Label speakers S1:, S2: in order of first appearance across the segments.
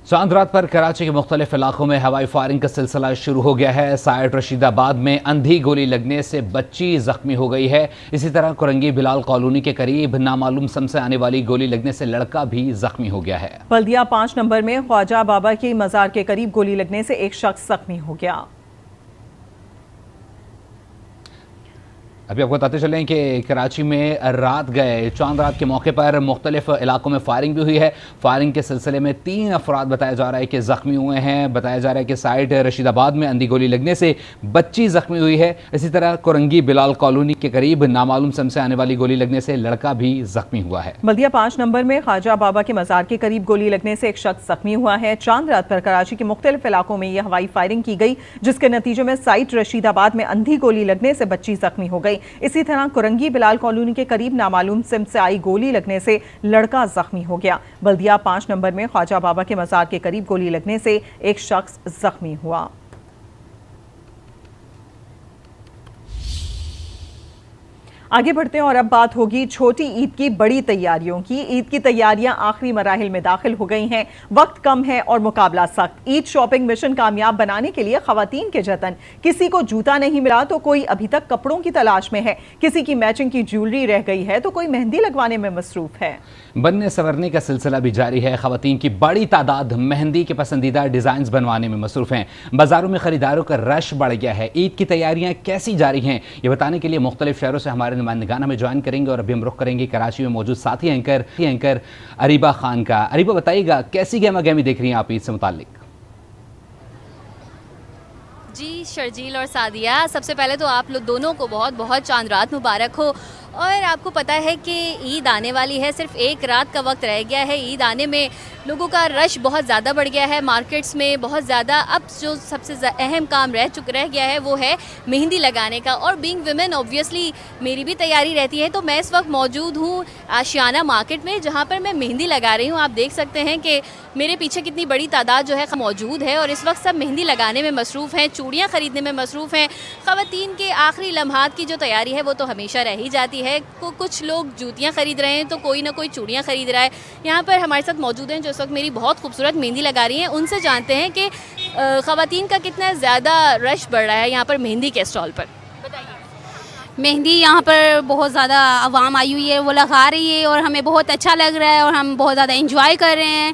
S1: चांद रात पर कराची के मुख्तलिफ इलाकों में हवाई फायरिंग का सिलसिला शुरू हो गया है। साइड रशीदाबाद में अंधी गोली लगने से बच्ची जख्मी हो गई है। इसी तरह कुरंगी बिलाल कॉलोनी के करीब नामालूम सम से आने वाली गोली लगने से लड़का भी जख्मी हो गया है।
S2: बल्दिया 5 नंबर में ख्वाजा बाबा की मजार के करीब गोली लगने से एक शख्स जख्मी हो गया।
S1: अभी आपको बताते चलें कि कराची में रात गए चांद रात के मौके पर मुख्तलिफ इलाकों में फायरिंग भी हुई है। फायरिंग के सिलसिले में 3 अफराद बताया जा रहा है कि ज़ख्मी हुए हैं। बताया जा रहा है कि साइड रशीदाबाद में अंधी गोली लगने से बच्ची ज़ख्मी हुई है। इसी तरह कुरंगी बिलाल कॉलोनी के करीब नामालूम सम से आने वाली गोली लगने से लड़का भी ज़ख्मी हुआ है।
S2: बल्दिया 5 नंबर में ख्वाजा बाबा के मजार के करीब गोली लगने से एक शख्स जख्मी हुआ है। चांद रात पर कराची के मुख्तलिफ इलाकों में यह हवाई फायरिंग की गई, जिसके नतीजे में साइड रशीदाबाद में अंधी गोली लगने से बच्ची जख्मी हो गई। इसी तरह कुरंगी बिलाल कॉलोनी के करीब नामालूम सिम से आई गोली लगने से लड़का जख्मी हो गया। बल्दिया 5 नंबर में ख्वाजा बाबा के मजार के करीब गोली लगने से एक शख्स जख्मी हुआ। आगे बढ़ते हैं और अब बात होगी छोटी ईद की बड़ी तैयारियों की। ईद की तैयारियां आखिरी मराहिल में दाखिल हो गई हैं। वक्त कम है और मुकाबला सख्त। ईद शॉपिंग मिशन कामयाब बनाने के लिए खवातीन के जतन। किसी को जूता नहीं मिला तो कोई अभी तक कपड़ों की तलाश में है, किसी की मैचिंग की ज्वेलरी रह गई है तो कोई मेहंदी लगवाने में मसरूफ है।
S1: बनने संवरने का सिलसिला भी जारी है। खवातीन की बड़ी तादाद मेहंदी के पसंदीदा डिजाइन बनवाने में मसरूफ हैं। बाजारों में खरीदारों का रश बढ़ गया है। ईद की तैयारियां कैसी जारी हैं, ये बताने के लिए मुख्तलिफ शहरों से हमारे नुमाइंदगान हमें ज्वाइन करेंगे और अभी हम रुख करेंगे कराची में मौजूद साथी एंकर अरीबा खान का। अरीबा, बताइएगा कैसी गहमा गहमी देख रही हैं आप ईद से मुताल्लिक?
S3: जी शर्जील और सादिया, सबसे पहले तो आप लोग दोनों को बहुत बहुत चांद रात मुबारक हो। और आपको पता है कि ईद आने वाली है, सिर्फ एक रात का वक्त रह गया है। ईद आने में लोगों का रश बहुत ज़्यादा बढ़ गया है, मार्केट्स में बहुत ज़्यादा। अब जो सबसे अहम काम रह गया है वो है मेहंदी लगाने का। और बीइंग वुमेन ऑब्वियसली मेरी भी तैयारी रहती है, तो मैं इस वक्त मौजूद हूँ आशियाना मार्केट में, जहाँ पर मैं मेहंदी लगा रही हूँ। आप देख सकते हैं कि मेरे पीछे कितनी बड़ी तादाद जो है मौजूद है और इस वक्त सब मेहंदी लगाने में मसरूफ़ हैं, चूड़ियाँ ख़रीदने में मसरूफ़ हैं। ख़वातीन के आखिरी लम्हात की जो तैयारी है वो तो हमेशा रह ही जाती है। कुछ लोग जूतियाँ ख़रीद रहे हैं तो कोई ना कोई चूड़ियाँ ख़रीद रहा है। यहाँ पर हमारे साथ मौजूद हैं जो इस वक्त मेरी बहुत खूबसूरत मेहंदी लगा रही हैं। उनसे जानते हैं कि ख़वातीन का कितना ज़्यादा रश बढ़ रहा है यहाँ पर मेहंदी के स्टॉल पर।
S4: मेहंदी यहाँ पर बहुत ज़्यादा आवाम आई हुई है, वो लगा रही है और हमें बहुत अच्छा लग रहा है और हम बहुत ज़्यादा एंजॉय कर रहे हैं।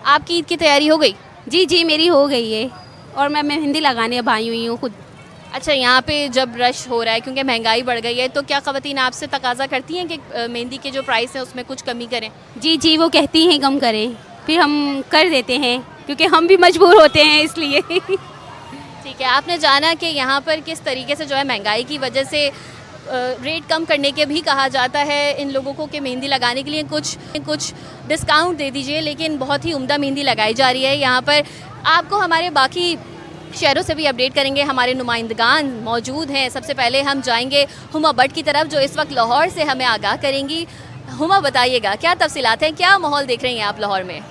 S3: आपकी ईद की तैयारी हो गई?
S4: जी मेरी हो गई है और मैं मेहंदी लगाने अब आई हुई हूँ खुद।
S3: अच्छा, यहाँ पे जब रश हो रहा है क्योंकि महंगाई बढ़ गई है, तो क्या ख़वातीन आपसे तकाजा करती हैं कि मेहंदी के जो प्राइस है उसमें कुछ कमी करें?
S4: जी वो कहती हैं कम करें, फिर हम कर देते हैं क्योंकि हम भी मजबूर होते हैं इसलिए।
S3: ठीक है, आपने जाना कि यहाँ पर किस तरीके से जो है महंगाई की वजह से रेट कम करने के भी कहा जाता है इन लोगों को कि मेहंदी लगाने के लिए कुछ डिस्काउंट दे दीजिए, लेकिन बहुत ही उम्दा मेहंदी लगाई जा रही है यहाँ पर। आपको हमारे बाकी शहरों से भी अपडेट करेंगे, हमारे नुमाइंदगान मौजूद हैं। सबसे पहले हम जाएंगे हुमा बट की तरफ जो इस वक्त लाहौर से हमें आगाह करेंगी। हुमा, बताइएगा क्या तफसीलात हैं, क्या माहौल देख रही हैं आप लाहौर में?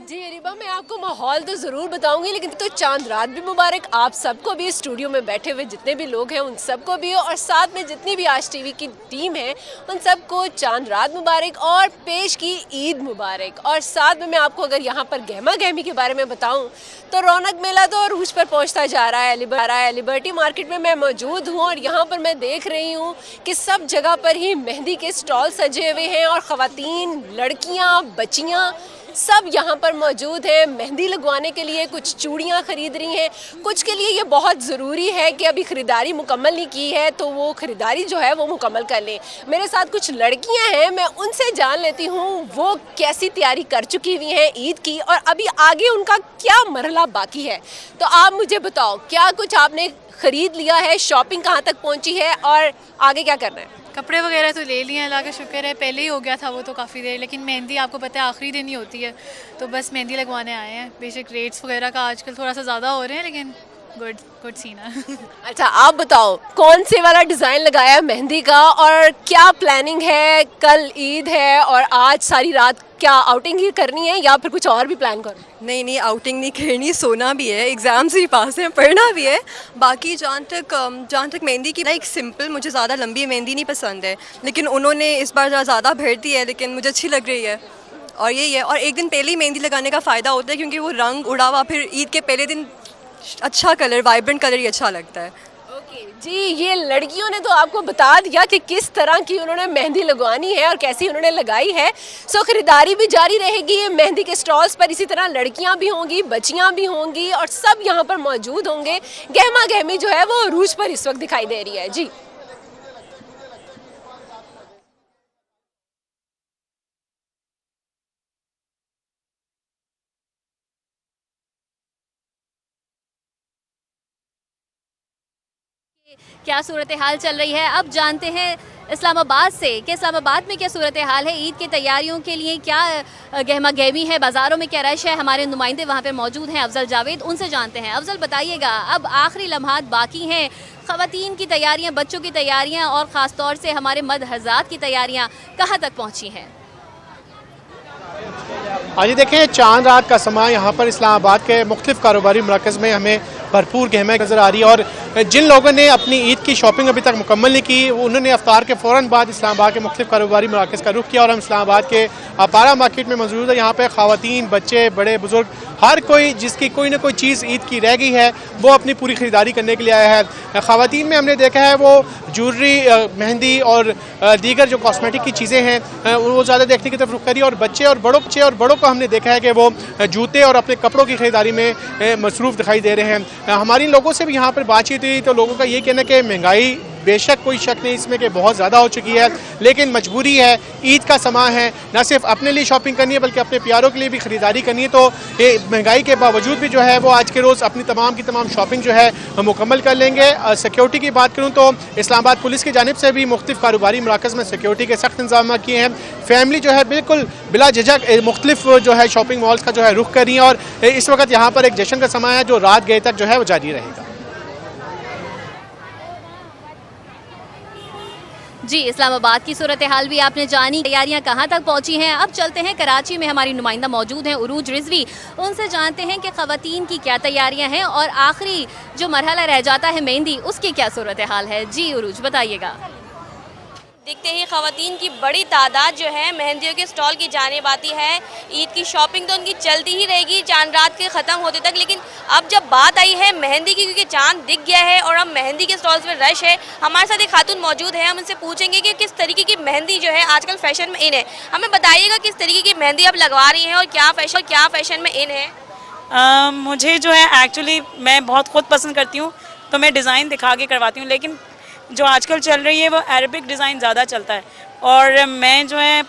S5: जी अरीबा, मैं आपको माहौल तो ज़रूर बताऊंगी, लेकिन तो चांद रात भी मुबारक आप सबको भी, स्टूडियो में बैठे हुए जितने भी लोग हैं उन सबको भी, और साथ में जितनी भी आज टीवी की टीम है उन सबको चांद रात मुबारक और पेश की ईद मुबारक। और साथ में मैं आपको अगर यहाँ पर गहमा गहमी के बारे में बताऊँ तो रौनक मेला तो अरूज पर पहुँचता जा रहा है। लिबर्टी मार्केट में मैं मौजूद हूँ और यहाँ पर मैं देख रही हूँ कि सब जगह पर ही मेहंदी के स्टॉल सजे हुए हैं और ख़वातीन, लड़कियाँ, बच्चियाँ सब यहाँ पर मौजूद हैं मेहंदी लगवाने के लिए। कुछ चूड़ियाँ ख़रीद रही हैं, कुछ के लिए ये बहुत ज़रूरी है कि अभी ख़रीदारी मुकम्मल नहीं की है तो वो ख़रीदारी जो है वो मुकम्मल कर लें। मेरे साथ कुछ लड़कियाँ हैं, मैं उनसे जान लेती हूँ वो कैसी तैयारी कर चुकी हुई हैं ईद की और अभी आगे उनका क्या मरहला बाकी है। तो आप मुझे बताओ, क्या कुछ आपने ख़रीद लिया है, शॉपिंग कहाँ तक पहुँची है और आगे क्या करना है?
S6: कपड़े वगैरह तो ले लिए हैं, अल्लाह का शुक्र है, पहले ही हो गया था वो तो काफ़ी देर। लेकिन मेहंदी आपको पता है आखिरी दिन ही होती है, तो बस मेहंदी लगवाने आए हैं। बेशक रेट्स वगैरह का आजकल थोड़ा सा ज़्यादा हो रहे हैं, लेकिन गुड सीना।
S5: अच्छा आप बताओ कौन से वाला डिज़ाइन लगाया है मेहंदी का, और क्या प्लानिंग है? कल ईद है और आज सारी रात क्या आउटिंग ही करनी है या फिर कुछ और भी प्लान करो?
S7: नहीं आउटिंग नहीं करनी, सोना भी है, एग्ज़ाम्स भी पास हैं, पढ़ना भी है। बाकी जहाँ तक मेहंदी की एक सिंपल, मुझे ज़्यादा लंबी मेहंदी नहीं पसंद है, लेकिन उन्होंने इस बार ज़्यादा भर दी है, लेकिन मुझे अच्छी लग रही है और यही है। और एक दिन पहले ही मेहंदी लगाने का फ़ायदा होता है क्योंकि वो रंग उड़ा हुआ फिर ईद के पहले दिन अच्छा कलर, वाइब्रेंट कलर ही अच्छा लगता है।
S5: ओके जी, ये लड़कियों ने तो आपको बता दिया कि किस तरह की उन्होंने मेहंदी लगवानी है और कैसी उन्होंने लगाई है। सो खरीदारी भी जारी रहेगी मेहंदी के स्टॉल्स पर, इसी तरह लड़कियां भी होंगी, बच्चियां भी होंगी और सब यहाँ पर मौजूद होंगे। गहमा गहमी जो है वो अरूज पर इस वक्त दिखाई दे रही है जी।
S3: क्या सूरत हाल चल रही है, अब जानते हैं इस्लामाबाद से कि इस्लामाबाद में क्या सूरत हाल है। ईद की तैयारियों के लिए क्या गहमा गहमी है, बाज़ारों में क्या रश है। हमारे नुमाइंदे वहाँ पे मौजूद हैं, अफजल जावेद, उनसे जानते हैं। अफजल बताइएगा, अब आखिरी लम्हात बाकी हैं, ख़वातीन की तैयारियाँ, बच्चों की तैयारियाँ और ख़ास तौर से हमारे मर्द हज़रात की तैयारियाँ कहाँ तक पहुँची हैं?
S8: हाँ जी, देखें चांद रात का समा यहाँ पर इस्लामाबाद के मुख्तलिफ कारोबारी मराकज़ में हमें भरपूर गहमा नज़र आ रही है। और जिन लोगों ने अपनी ईद की शॉपिंग अभी तक मुकम्मल नहीं की, उन्होंने अफ्तार के फ़ौरन बाद इस्लामाबाद के मुख्तलिफ कारोबारी मराकज़ का रुख किया। और हम इस्लामाबाद के अपारा मार्केट में मौजूद है। यहाँ पर ख़वातीन, बच्चे, बड़े बुजुर्ग, हर कोई जिसकी कोई ना कोई चीज़ ईद की रह गई है वो अपनी पूरी ख़रीदारी करने के लिए आया है। ख़वातीन में हमने देखा है वो ज्वेलरी, मेहंदी और दीगर जो कॉस्मेटिक की चीज़ें हैं वो ज़्यादा देखने की तरफ रुख करी। और बच्चे और बड़ों को हमने देखा है कि वो जूते और अपने कपड़ों की ख़रीदारी में मसरूफ़ दिखाई दे रहे हैं। हमारी लोगों से भी यहाँ पर बातचीत हुई तो लोगों का ये कहना है कि महंगाई बेशक कोई शक नहीं इसमें कि बहुत ज़्यादा हो चुकी है, लेकिन मजबूरी है, ईद का समा है, न सिर्फ अपने लिए शॉपिंग करनी है बल्कि अपने प्यारों के लिए भी ख़रीदारी करनी है। तो ये महंगाई के बावजूद भी जो है वो आज के रोज़ अपनी तमाम की तमाम शॉपिंग जो है मुकम्मल कर लेंगे। सिक्योरिटी की बात करूँ तो इस्लामाबाद पुलिस की जानिब से भी मुख्तलिफ कारोबारी मराकज़ में सिक्योरिटी के सख्त इंतजाम किए हैं। फैमिली जो है बिल्कुल बिला झिझक मुख्तलिफ जो है शॉपिंग मॉल्स का जो है रुख कर रही है। और इस वक्त यहाँ पर एक जश्न का समा है जो रात गए तक जो है वो जारी रहेगा।
S3: जी, इस्लामाबाद की सूरत हाल भी आपने जानी, तैयारियां कहाँ तक पहुंची हैं। अब चलते हैं कराची में, हमारी नुमाइंदा मौजूद हैं उरूज रिजवी, उनसे जानते हैं कि ख़वातीन की क्या तैयारियां हैं और आखिरी जो मरहला रह जाता है मेहंदी, उसकी क्या सूरत हाल है। जी उरूज बताइएगा।
S9: देखते ही ख़वातीन की बड़ी तादाद जो है मेहंदियों के स्टॉल की जानिब आती है। ईद की शॉपिंग तो उनकी चलती ही रहेगी चांद रात के ख़त्म होते तक, लेकिन अब जब बात आई है मेहंदी की, क्योंकि चांद दिख गया है और अब मेहंदी के स्टॉल्स में रश है। हमारे साथ एक खातून मौजूद है, हम उनसे पूछेंगे कि किस तरीके की मेहंदी जो है आजकल फ़ैशन में इन है। हमें बताइएगा किस तरीके की मेहंदी आप लगवा रही हैं और क्या फ़ैशन में इन है।
S10: मुझे जो है एक्चुअली मैं बहुत खुद पसंद करती हूँ तो मैं डिज़ाइन दिखा के करवाती हूँ, लेकिन जो आजकल चल रही है वो अरबिक डिज़ाइन ज़्यादा चलता है। और मैं जो है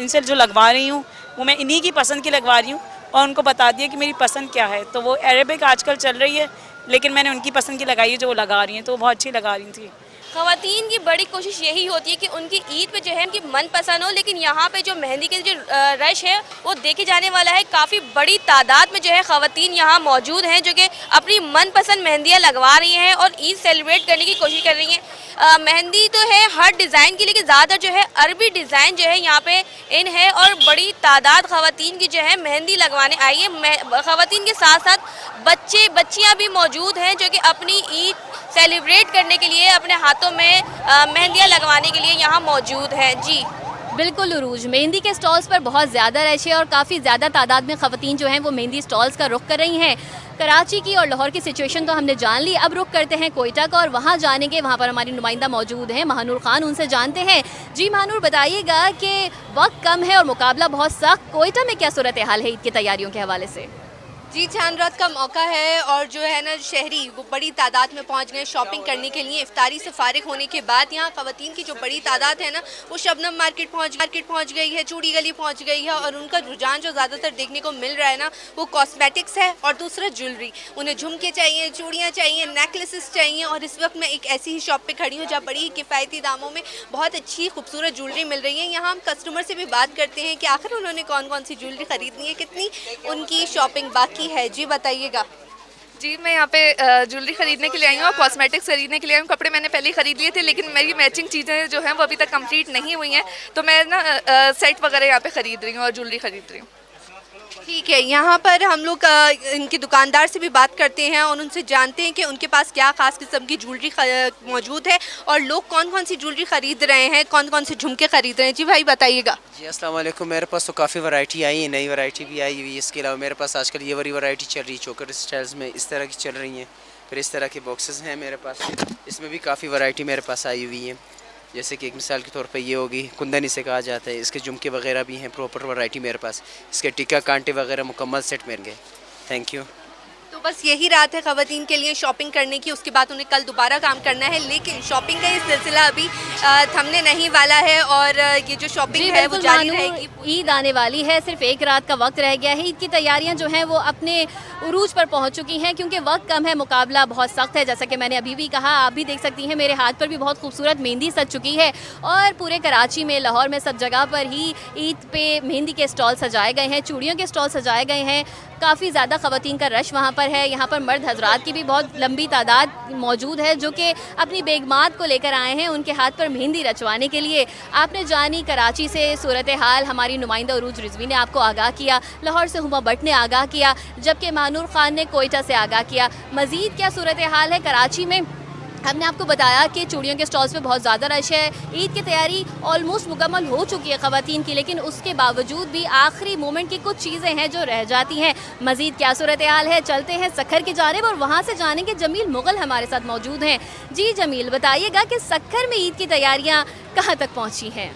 S10: इनसे जो लगवा रही हूँ वो मैं इन्हीं की पसंद की लगवा रही हूँ और उनको बता दिया कि मेरी पसंद क्या है। तो वो अरबिक आजकल चल रही है, लेकिन मैंने उनकी पसंद की लगाई है जो वो लगा रही हैं, तो वो बहुत अच्छी लगा रही थी।
S9: ख़वातीन की बड़ी कोशिश यही होती है कि उनकी ईद पे जो है उनकी मनपसंद हो, लेकिन यहाँ पे जो मेहंदी के जो रश है वो देखे जाने वाला है। काफ़ी बड़ी तादाद में जो है ख़वातीन यहाँ मौजूद हैं जो कि अपनी मनपसंद मेहंदियाँ लगवा रही हैं और ईद सेलिब्रेट करने की कोशिश कर रही हैं। मेहंदी तो है हर डिज़ाइन की, लेकिन ज़्यादातर जो है अरबी डिज़ाइन जो है यहाँ पे इन है और बड़ी तादाद ख़वातीन की जो है मेहंदी लगवाने आई है। ख़वातीन के साथ साथ बच्चियाँ भी मौजूद हैं जो कि अपनी ईद सेलिब्रेट करने के लिए अपने हाथों में मेहंदियाँ लगवाने के लिए यहाँ मौजूद हैं। जी
S3: बिल्कुल उरूज, मेहंदी के स्टॉल्स पर बहुत ज़्यादा रश है और काफ़ी ज़्यादा तादाद में ख़वातीन जो हैं वो मेहंदी स्टॉल्स का रुख कर रही हैं। कराची की और लाहौर की सिचुएशन तो हमने जान ली, अब रुख करते हैं कोयटा का और वहाँ जानेंगे। वहाँ पर हमारी नुमाइंदा मौजूद हैं महानूर खान, उनसे जानते हैं। जी महानूर बताइएगा कि वक्त कम है और मुकाबला बहुत सख्त, कोयटा में क्या सूरत हाल है ईद की तैयारियों के हवाले से?
S11: जी चांद रात का मौका है और जो है ना शहरी वो बड़ी तादाद में पहुंच गए शॉपिंग करने के लिए। इफ्तारी से फारिग होने के बाद यहाँ ख़वातीन की जो बड़ी तादाद है ना वो शबनम मार्केट पहुंच गई है, चूड़ी गली पहुंच गई है और उनका रुझान जो ज़्यादातर देखने को मिल रहा है ना वो कॉस्मेटिक्स है और दूसरा ज्वेलरी। उन्हें झुमके चाहिए, चूड़ियाँ चाहिए, नेकलेसेस चाहिए और इस वक्त मैं एक ऐसी ही शॉप पर खड़ी हूँ जहाँ बड़ी ही किफ़ायती दामों में बहुत अच्छी खूबसूरत ज्वेलरी मिल रही है। यहाँ हम कस्टमर से भी बात करते हैं कि आखिर उन्होंने कौन कौन सी ज्वेलरी ख़रीदनी है, कितनी उनकी शॉपिंग बाकी है। जी बताइएगा।
S12: जी, मैं यहाँ पे ज्वेलरी खरीदने के लिए आई हूँ और कॉस्मेटिक्स खरीदने के लिए आई हूँ। कपड़े मैंने पहले ही खरीद लिए थे, लेकिन मेरी मैचिंग चीज़ें जो हैं वो अभी तक कंप्लीट नहीं हुई हैं, तो मैं ना सेट वगैरह यहाँ पे ख़रीद रही हूँ और ज्वेलरी खरीद रही हूँ।
S11: ठीक है, यहाँ पर हम लोग इनके दुकानदार से भी बात करते हैं और उनसे जानते हैं कि उनके पास क्या खास किस्म की ज्वेलरी मौजूद है और लोग कौन कौन सी ज्वेलरी खरीद रहे हैं, कौन कौन से झुमके खरीद रहे हैं। जी भाई बताइएगा।
S13: जी अस्सलाम वालेकुम। मेरे पास तो काफ़ी वैरायटी आई है, नई वैरायटी भी आई हुई है। इसके अलावा मेरे पास आजकल ये वाली वैरायटी चल रही है, चोकर स्टाइल्स में इस तरह की चल रही हैं। फिर इस तरह के बॉक्सेस हैं मेरे पास, इसमें भी काफ़ी वैरायटी मेरे पास आई हुई है। जैसे कि एक मिसाल के तौर पे ये होगी, कुंदन इसे कहा जाता है। इसके झुमके वगैरह भी हैं, प्रॉपर वैरायटी मेरे पास। इसके टिक्का कांटे वगैरह मुकम्मल सेट मिल गए। Thank you.
S11: तो बस यही रात है ख़वातीन के लिए शॉपिंग करने की, उसके बाद उन्हें कल दोबारा काम करना है, लेकिन शॉपिंग का ये सिलसिला अभी थमने नहीं वाला है और ये जो शॉपिंग है वो जारी रहेगी।
S3: ईद आने वाली है, सिर्फ एक रात का वक्त रह गया है। ईद की तैयारियां जो हैं वो अपने उरूज पर पहुंच चुकी हैं, क्योंकि वक्त कम है, मुकाबला बहुत सख्त है। जैसा कि मैंने अभी भी कहा, आप भी देख सकती हैं मेरे हाथ पर भी बहुत खूबसूरत मेहंदी सज चुकी है और पूरे कराची में, लाहौर में, सब जगह पर ही ईद पे मेहंदी के स्टॉल सजाए गए हैं, चूड़ियों के स्टॉल सजाए गए हैं। काफ़ी ज़्यादा ख़वातीन का रश वहाँ पर है। यहाँ पर मर्द हजरात की भी बहुत लंबी तादाद मौजूद है जो कि अपनी बेगमात को लेकर आए हैं उनके हाथ पर मेहंदी रचवाने के लिए। आपने जानी कराची से सूरत हाल, हमारी नुमाइंदा उरूज रिजवी ने आपको आगाह किया, लाहौर से हुमा भट्ट ने आगाह किया, जबकि मानूर खान ने कोयटा से आगाह किया। मज़ीद क्या सूरत हाल है कराची में, हमने आपको बताया कि चूड़ियों के स्टॉल्स पे बहुत ज़्यादा रश है। ईद की तैयारी ऑलमोस्ट मुकम्मल हो चुकी है ख़वातीन की, लेकिन उसके बावजूद भी आखिरी मोमेंट की कुछ चीज़ें हैं जो रह जाती हैं। मज़ीद क्या सूरत हाल है, चलते हैं सखर की जानिब और वहाँ से जानेंगे। जमील मुग़ल हमारे साथ मौजूद हैं। जी जमील, बताइएगा कि सखर में ईद की तैयारियाँ कहाँ तक पहुँची हैं।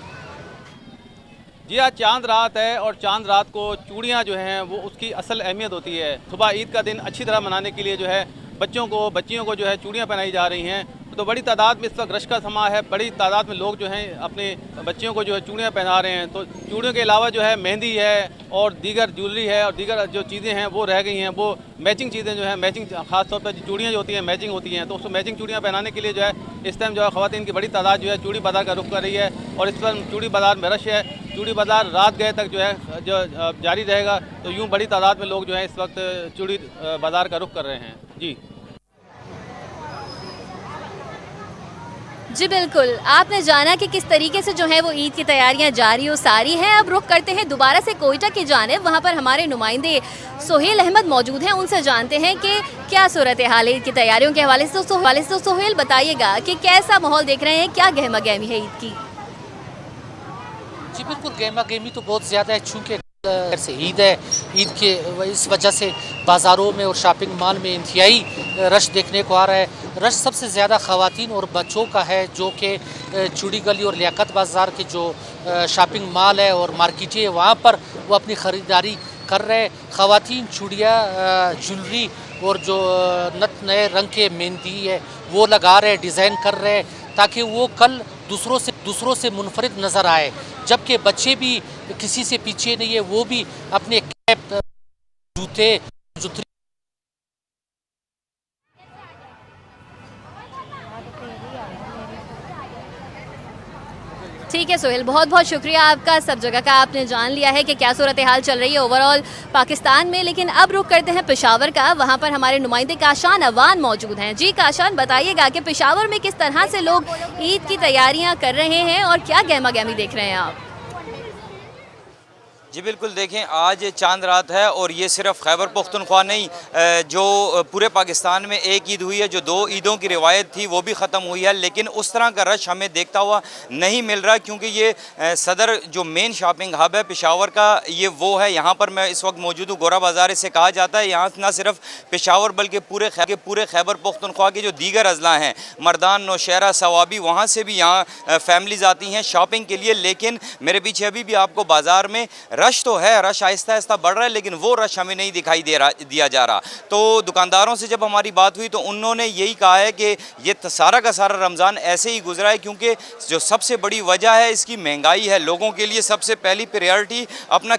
S14: जी आज चांद रात है और चांद रात को चूड़ियाँ जो हैं वो उसकी असल अहमियत होती है। सुबह ईद का दिन अच्छी तरह मनाने के लिए जो है बच्चियों को जो है चूड़ियाँ पहनाई जा रही हैं। तो बड़ी तादाद में इस वक्त रश का समा है, बड़ी तादाद में लोग जो हैं अपने बच्चियों को जो है चूड़ियाँ पहना रहे हैं। तो चूड़ियों के अलावा जो है मेहंदी है और दीगर ज्वेलरी है और दीगर जो चीज़ें हैं वो रह गई हैं। वो मैचिंग चीज़ें जो हैं, मैचिंग खास तौर पर चूड़ियाँ जो होती हैं मैचिंग होती हैं, तो उसको मैचिंग चूड़ियाँ पहनाने के लिए जो है इस टाइम जो है ख़वातीन की बड़ी तादाद जो है चूड़ी बाज़ार का रुख कर रही है और इस पर चूड़ी बाज़ार में रश है। चूड़ी बाज़ार रात गए तक जो है जो जारी रहेगा। तो यूँ बड़ी तादाद में लोग जो है इस वक्त चूड़ी बाज़ार का रुख कर रहे हैं।
S3: जी बिल्कुल, आपने जाना कि किस तरीके से जो है वो ईद की तैयारियां जारी और सारी हैं। अब रुख करते हैं दोबारा से कोयटा की जानिब, वहाँ पर हमारे नुमाइंदे सोहेल अहमद मौजूद हैं, उनसे जानते हैं कि क्या सूरत हाल है ईद की तैयारियों के हवाले से। तो सोहेल बताइएगा कि कैसा माहौल देख रहे हैं, क्या गहमा गहमी है ईद की।
S15: जी बिल्कुल, गहमा गहमी तो बहुत ज़्यादा है, चूँकि से ईद है। ईद के इस वजह से बाज़ारों में और शॉपिंग मॉल में इंतहाई रश देखने को आ रहा है। रश सबसे ज़्यादा ख़वातीन और बच्चों का है, जो कि चूड़ी गली और लियाकत बाज़ार के जो शॉपिंग मॉल है और मार्केटें है वहाँ पर वो अपनी ख़रीदारी कर रहे हैं। ख़वातीन चूड़ियाँ, ज्वेलरी और जो नए रंग के मेहंदी है वो लगा रहे हैं, डिज़ाइन कर रहे हैं, ताकि वो कल दूसरों से मुनफरिद नज़र आए। जबकि बच्चे भी किसी से पीछे नहीं है, वो भी अपने कैप, जूते, जुतरी।
S3: ठीक है सोहेल, बहुत बहुत शुक्रिया आपका। सब जगह का आपने जान लिया है कि क्या सूरत हाल चल रही है ओवरऑल पाकिस्तान में। लेकिन अब रुख करते हैं पेशावर का, वहाँ पर हमारे नुमाइंदे काशान अवान मौजूद हैं। जी काशान, बताइएगा कि पेशावर में किस तरह से लोग ईद की तैयारियाँ कर रहे हैं और क्या गहमा गहमी देख रहे हैं आप।
S16: जी बिल्कुल, देखें आज चांद रात है और ये सिर्फ खैबर पख्तूनख्वा नहीं, जो पूरे पाकिस्तान में एक ईद हुई है, जो 2 ईदों की रिवायत थी वो भी ख़त्म हुई है, लेकिन उस तरह का रश हमें देखता हुआ नहीं मिल रहा, क्योंकि ये सदर जो मेन शॉपिंग हब है पेशावर का, ये वो है। यहाँ पर मैं इस वक्त मौजूद हूँ, गोरा बाज़ार से कहा जाता है। यहाँ न सिर्फ पेशावर बल्कि पूरे खैबर पख्तूनख्वा के जो दीगर अजला हैं, मर्दान, नौशहरा, सवाबी, वहाँ से भी यहाँ फैमिलीज़ आती हैं शॉपिंग के लिए। लेकिन मेरे पीछे अभी भी आपको बाज़ार में रश तो है, रश आहिस्ता आहिस्ता बढ़ रहा है, लेकिन वो रश हमें नहीं दिखाई दिया जा रहा। तो दुकानदारों से जब हमारी बात हुई तो उन्होंने यही कहा है कि ये सारा का सारा रमज़ान ऐसे ही गुजरा है, क्योंकि जो सबसे बड़ी वजह है इसकी महंगाई है। लोगों के लिए सबसे पहली प्रायोरिटी अपने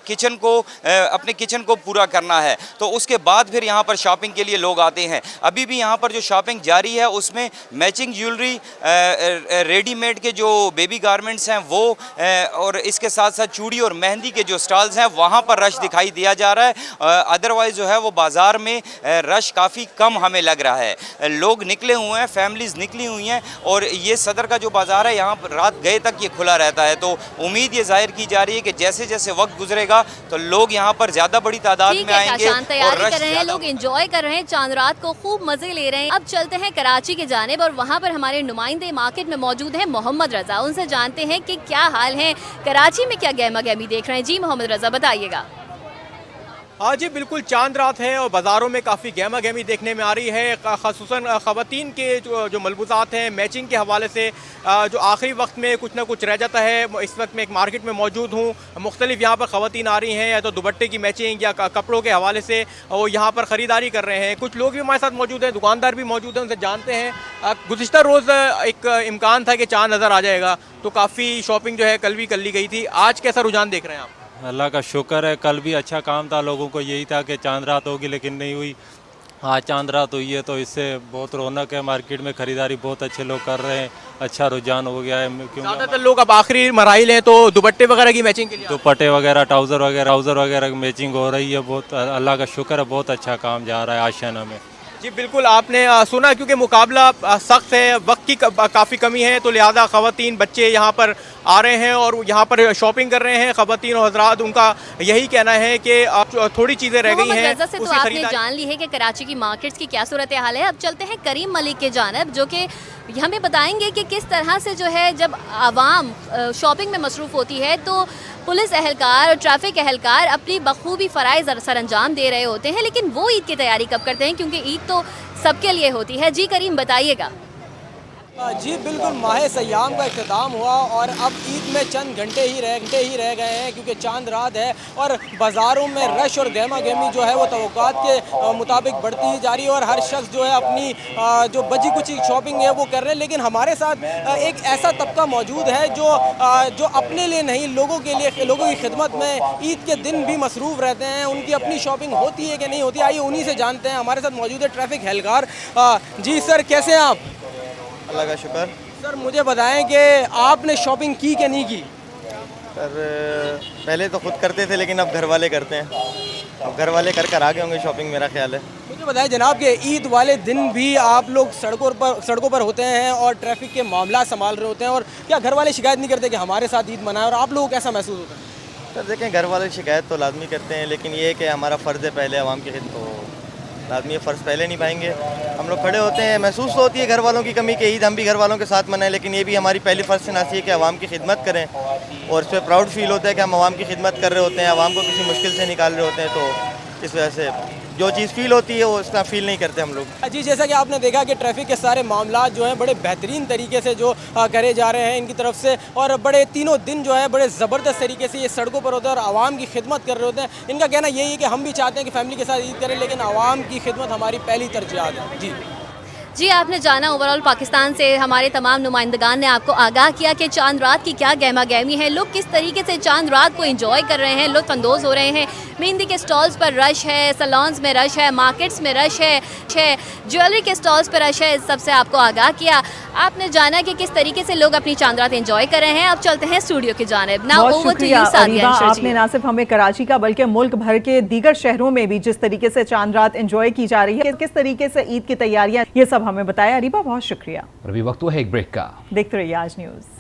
S16: किचन को पूरा करना है, तो उसके बाद फिर यहाँ पर शॉपिंग के लिए लोग आते हैं। अभी भी यहाँ पर जो शॉपिंग जारी है उसमें मैचिंग ज्वेलरी, रेडीमेड के जो बेबी गारमेंट्स हैं वो, और इसके साथ साथ चूड़ी और मेहंदी के जो स्टॉल्स हैं वहाँ पर रश दिखाई दिया जा रहा है। अदरवाइज़ जो है वो बाज़ार में रश काफ़ी कम हमें लग रहा है। लोग निकले हुए हैं, फैमिलीज़ निकली हुई हैं और ये सदर का जो बाज़ार है यहाँ पर रात गए तक ये खुला रहता है। तो उम्मीद ये जाहिर की जा रही है कि जैसे जैसे वक्त गुजरेगा तो लोग यहाँ पर ज़्यादा बड़ी तादाद में आएंगे
S3: और रश कर रहे हैं, लोग एंजॉय कर रहे हैं, चांद रात को खूब मज़े ले रहे हैं। अब चलते हैं कराची की जानिब और वहाँ पर हमारे नुमाइंदे मार्केट में मौजूद हैं मोहम्मद रज़ा। उनसे जानते हैं कि क्या हाल है, कराची में क्या गहमा गहमी देख रहे हैं। जी मोहम्मद रज़ा बताइएगा।
S17: हाँ जी बिल्कुल, चांद रात है और बाज़ारों में काफ़ी गहमा गहमी देखने में आ रही है। ख़ुसूसन ख़वातीन के जो मलबूसात हैं मैचिंग के हवाले से जो आखिरी वक्त में कुछ ना कुछ रह जाता है। इस वक्त मैं एक मार्केट में मौजूद हूँ, मुख्तलिफ यहाँ पर ख़वातीन आ रही हैं या तो दुपट्टे की मैचिंग या कपड़ों के हवाले से वो यहाँ पर ख़रीदारी कर रहे हैं। कुछ लोग भी हमारे साथ मौजूद हैं, दुकानदार भी मौजूद हैं, उनसे जानते हैं। गुज़िश्ता रोज़ एक इम्कान था कि चाँद नज़र आ जाएगा तो काफ़ी शॉपिंग जो है कल भी कर ली गई थी, आज कैसा रुझान देख रहे हैं आप?
S18: अल्लाह का शुक्र है, कल भी अच्छा काम था, लोगों को यही था कि चांद रात होगी लेकिन नहीं हुई। आज चांद रात हुई है तो इससे बहुत रौनक है, मार्केट में ख़रीदारी बहुत अच्छे लोग कर रहे हैं, अच्छा रुझान हो गया है।
S17: ज़्यादातर लोग अब आखिरी मराइल हैं तो दुपट्टे वगैरह की मैचिंग के लिए
S18: दुपट्टे वगैरह, ट्राउज़र वगैरह की मैचिंग हो रही है। बहुत अल्लाह का शुक्र है, बहुत अच्छा काम जा रहा है आशियाना में।
S17: जी बिल्कुल, आपने सुना क्योंकि मुकाबला सख्त है, वक्त की काफ़ी कमी है तो लिहाजा ख़वातीन बच्चे यहाँ पर आ रहे हैं और यहाँ पर शॉपिंग कर रहे हैं। ख़वातीन और हज़रात उनका यही कहना है कि थोड़ी चीज़ें रह गई हैं।
S3: से तो आपने जान ली है कि कराची की मार्केट्स की क्या सूरत हाल है। अब चलते हैं करीम मलिक के जानब जो कि हमें बताएंगे कि किस तरह से जो है जब आवाम शॉपिंग में मसरूफ़ होती है तो पुलिस एहलकार और ट्रैफिक एहलकार अपनी बखूबी फ़राइज़ सरअंजाम दे रहे होते हैं, लेकिन वो ईद की तैयारी कब करते हैं क्योंकि ईद तो सबके लिए होती है। जी करीम बताइएगा।
S19: जी बिल्कुल, माह सयाम का इख्तिताम हुआ और अब ईद में चंद घंटे ही रह गए हैं क्योंकि चांद रात है और बाज़ारों में रश और गहमा गहमी जो है वो तवक्कुआत के मुताबिक बढ़ती ही जा रही है और हर शख्स जो है अपनी जो बची कुछ शॉपिंग है वो कर रहे हैं। लेकिन हमारे साथ एक ऐसा तबका मौजूद है जो अपने लिए नहीं, लोगों के लिए, लोगों की खिदमत में ईद के दिन भी मसरूफ़ रहते हैं। उनकी अपनी शॉपिंग होती है कि नहीं होती, आइए उन्हीं से जानते हैं। हमारे साथ मौजूद है ट्रैफिक एहलकार। जी सर, कैसे हैं आप?
S20: अल्लाह का शुक्र।
S19: सर मुझे बताएं कि आपने शॉपिंग की कि नहीं की?
S20: सर पहले तो खुद करते थे लेकिन अब घर वाले करते हैं, अब घर वाले कर आ गए होंगे शॉपिंग, मेरा ख्याल है।
S19: मुझे बताएं जनाब कि ईद वाले दिन भी आप लोग सड़कों पर होते हैं और ट्रैफिक के मामला संभाल रहे होते हैं, और क्या घर वाले शिकायत नहीं करते कि हमारे साथ ईद मनाएं, और आप लोगों को कैसा महसूस होता है?
S20: सर देखें, घर वाले शिकायत तो लाजमी करते हैं लेकिन ये कि हमारा फ़र्ज़ है पहले आवाम की खिदमत, तो लाजमी ये फ़र्ज़ पहले नहीं पाएंगे। हम लोग खड़े होते हैं, महसूस तो होती है घर वालों की कमी कि ईद हम भी घर वालों के साथ मनाएं, लेकिन ये भी हमारी पहली फ़र्ज़ शनासी है कि आवाम की खिदमत करें और इस पर प्राउड फील होता है कि हम आवाम की खिदमत कर रहे होते हैं, आवाम को किसी मुश्किल से निकाल रहे होते हैं। तो इस वजह से जो चीज़ फ़ील होती है वो इस तरह फ़ील नहीं करते हम लोग।
S19: जी, जैसा कि आपने देखा कि ट्रैफिक के सारे मामला जो हैं बड़े बेहतरीन तरीके से जो करे जा रहे हैं इनकी तरफ से, और बड़े तीनों दिन जो है बड़े ज़बरदस्त तरीके से ये सड़कों पर होते हैं और आवाम की खिदमत कर रहे होते हैं। इनका कहना यही है कि हम भी चाहते हैं कि फैमिली के साथ ईद करें लेकिन आवाम की खिदमत हमारी पहली तरजीहात है।
S3: जी आपने जाना ओवरऑल पाकिस्तान से हमारे तमाम नुमाइंदगान ने आपको आगाह किया कि चांद रात की क्या गहमा गहमी है, लोग किस तरीके से चांद रात को एंजॉय कर रहे हैं, लुत्फ़ अंदोज़ हो रहे हैं। मेहंदी के स्टॉल्स पर रश है, सैलून्स में रश है, मार्केट्स में रश है, ज्वेलरी के स्टॉल्स पर रश है। इस सबसे आपको आगाह किया, आपने जाना कि किस तरीके से लोग अपनी चांद रात एंजॉय कर रहे हैं। अब चलते हैं स्टूडियो की जानिब। Now over to you Sadia.
S2: आपने ना सिर्फ हमें कराची का बल्कि मुल्क भर के दीगर शहरों में भी जिस तरीके से चांद रात एंजॉय की जा रही है, किस तरीके से ईद की तैयारियां, ये सब हमें बताया। अरीबा बहुत शुक्रिया।
S1: अभी वक्त है एक ब्रेक का,
S2: देखते रहिए आज न्यूज़।